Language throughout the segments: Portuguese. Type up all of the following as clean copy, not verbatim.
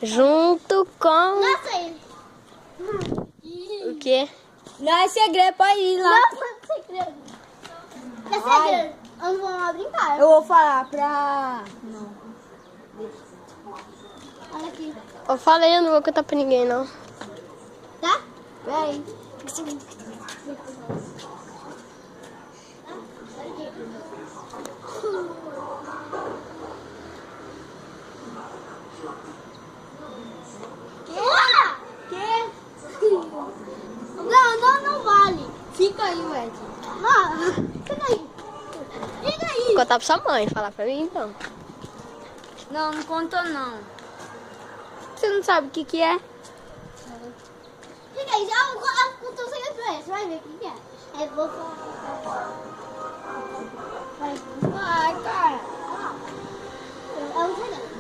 Junto com... O quê? Não é segredo, pode ir lá. Não é segredo. É segredo. Eu não vou lá brincar. Eu vou falar pra... Não. Olha aqui. Eu falei, eu não vou contar pra ninguém, não. Tá? Peraí. Não vale. Fica aí, Ed. Não, fica aí. Fica aí. Vou contar pra sua mãe, falar pra mim, então. Não, não contou não. Você não sabe o que é? Fica aí. Eu conto o segredo pra ele. Você vai ver o que é. Eu vou falar. Vai, cara. É um segredo.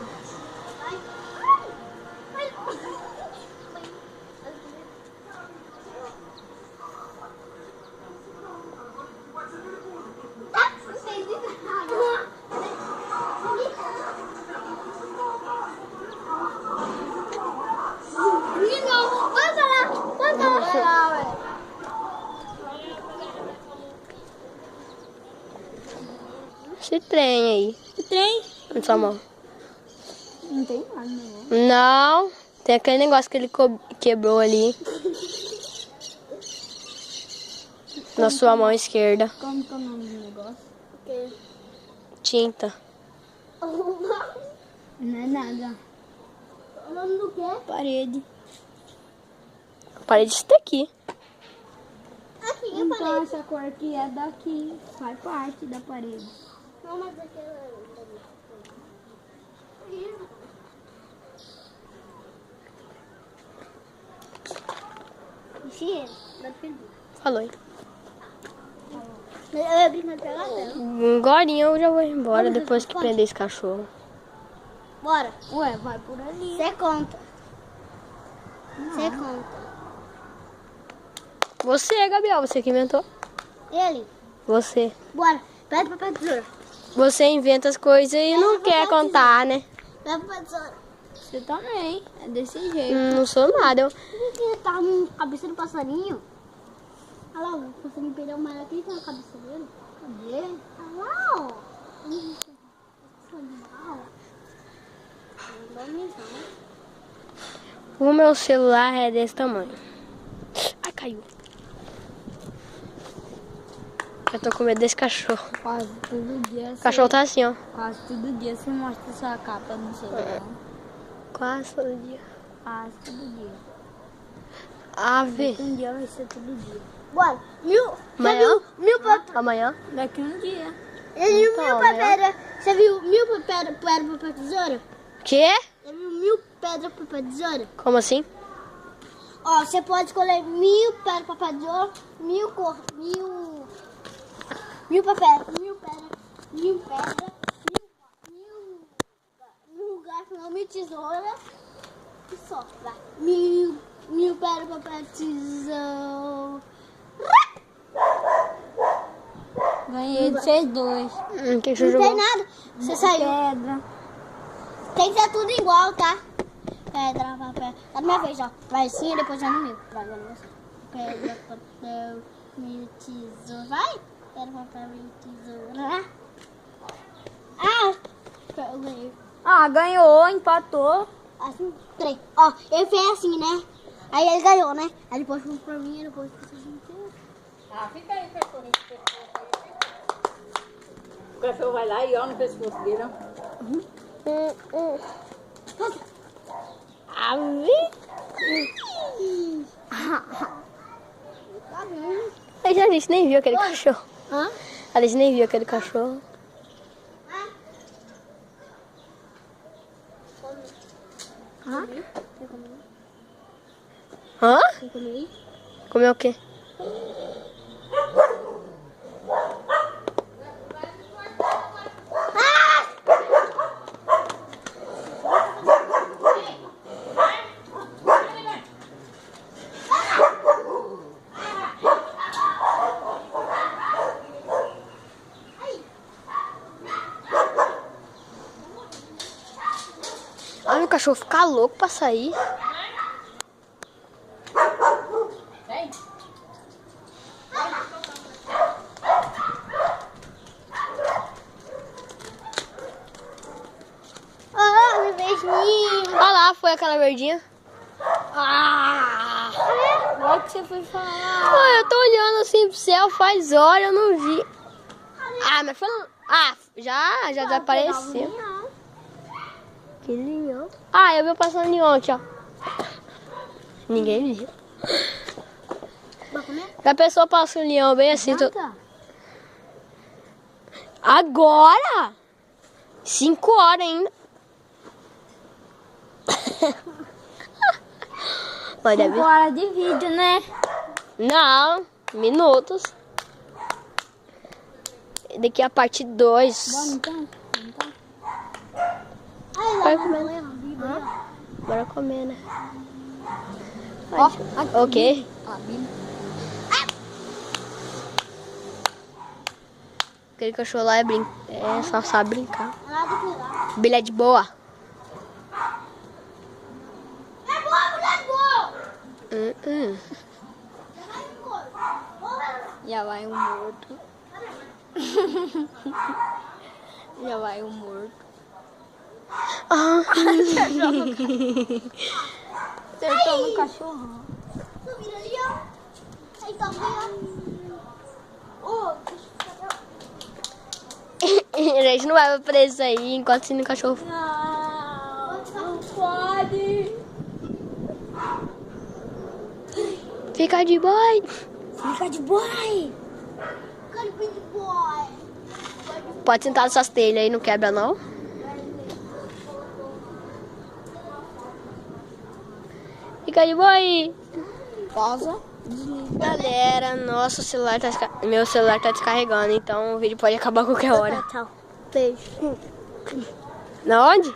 Esse trem aí. Que trem? Na sua mão. Não tem nada, não. Não. Tem aquele negócio que ele quebrou ali. Na sua mão esquerda. Como que é o nome do negócio? Tinta. Não é nada. O nome do quê? Parede. Parede está aqui. Aqui, eu Então falei. essa cor aqui é daqui. Faz parte da parede. Não, mas aquela... Sim, vai perder. Falou. Hein? Eu ia brincar de pegar dela. Agorinha eu já vou embora depois que prender esse cachorro. Bora. Ué, vai por ali. Você conta. Você conta. Você, Gabriel, você que inventou. Ele. Você. Bora. Pede papel tesoura. Você inventa as coisas e não quer contar, né? Pede papel tesoura. Você também. É desse jeito. Não sou nada. Ele tá na cabeça do passarinho. Olha lá, o passarinho perdeu uma ela aqui, tá na cabeça dele. Cadê? Olha lá, ó. O meu celular é desse tamanho. Ai, caiu. Eu tô com medo desse cachorro. Quase todo dia. O cachorro tá assim, ó. Quase todo dia você mostra sua capa no celular. Quase todo dia. Quase todo dia. Ave. Um dia vai ser todo dia. Bora. Amanhã? Mil papel. Amanhã? Daqui um dia. Ele viu Então, mil pedras. Você viu mil pedras, papel, tesoura? Quê? Você viu mil pedras, papel, tesoura? Como assim? Ó, você pode escolher 1000 pedras, papel, tesoura, 1000 cor, 1000 papel, 1000 pedras, 1000 pedras, 1000 garfo, 1000 tesoura e só, vai. 1000 pedras, papel, tesoura. Ganhei de vocês dois. Que você Não jogou? tem nada, você saiu. Pedra. Tem que ser tudo igual, tá? Pedra, papel. É a minha vez, ó. Vai sim, depois já no meu. Vai, agora você. Pedra, papel, 1000 tesoura. Vai. Pedra, papel, 1000 tesoura. Ah! Eu ganhei. Ah, ganhou, empatou. Assim, 3. Ó, ele fez assim, né? Aí ele ganhou, né? Aí depois foi pra mim e depois pra gente. Ah, fica aí, cachorro, nesse pescoço aí. O cachorro vai lá e olha no pescoço dele, ó. Ave. Tá bom. A gente nem viu aquele cachorro. Hã? A gente nem viu aquele cachorro. Hã? Hã? Quer comer? Comeu o quê? cachorro fica louco pra sair. Vem. Ah, meu beijinho. Olha lá, foi aquela verdinha. Olha o que você foi falar. Ah, eu tô olhando assim pro céu faz hora, eu não vi. Ah, mas foi... Ah, já desapareceu. Que leão. Ah, eu vi passando leão aqui, ó. Ninguém viu. Vai comer? A pessoa passa um leão bem assim. Janta? Agora? 5 horas ainda. Mas deve... 5 horas de vídeo, né? Não, minutos. Daqui a parte 2. Então. Vai comer, né? Bora comer, né? Ok. Aquele cachorro lá é só sabe brincar. Bilha de boa. Já vai um morto. Já vai um morto. Acertou no cachorro. Tu vira ali, ó. Aí tá ó. A gente não vai pra isso aí enquanto se no cachorro. Não pode. Fica de boy. Fica de boy. Fica de boy. Pode sentar nessas telhas aí, não quebra não. Fica de boy. Pausa. Galera, meu celular tá descarregando, então o vídeo pode acabar a qualquer hora. Tchau. Beijo. Na onde?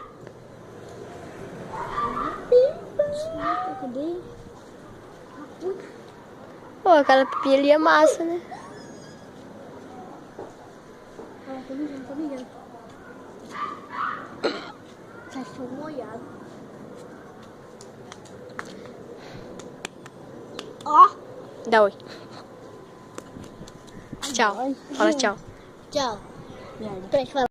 Pô, aquela pipinha ali é massa, né? Cachorro molhado. Ó. Dá oi. Tchau. Fala tchau. Tchau. Peraí, fala.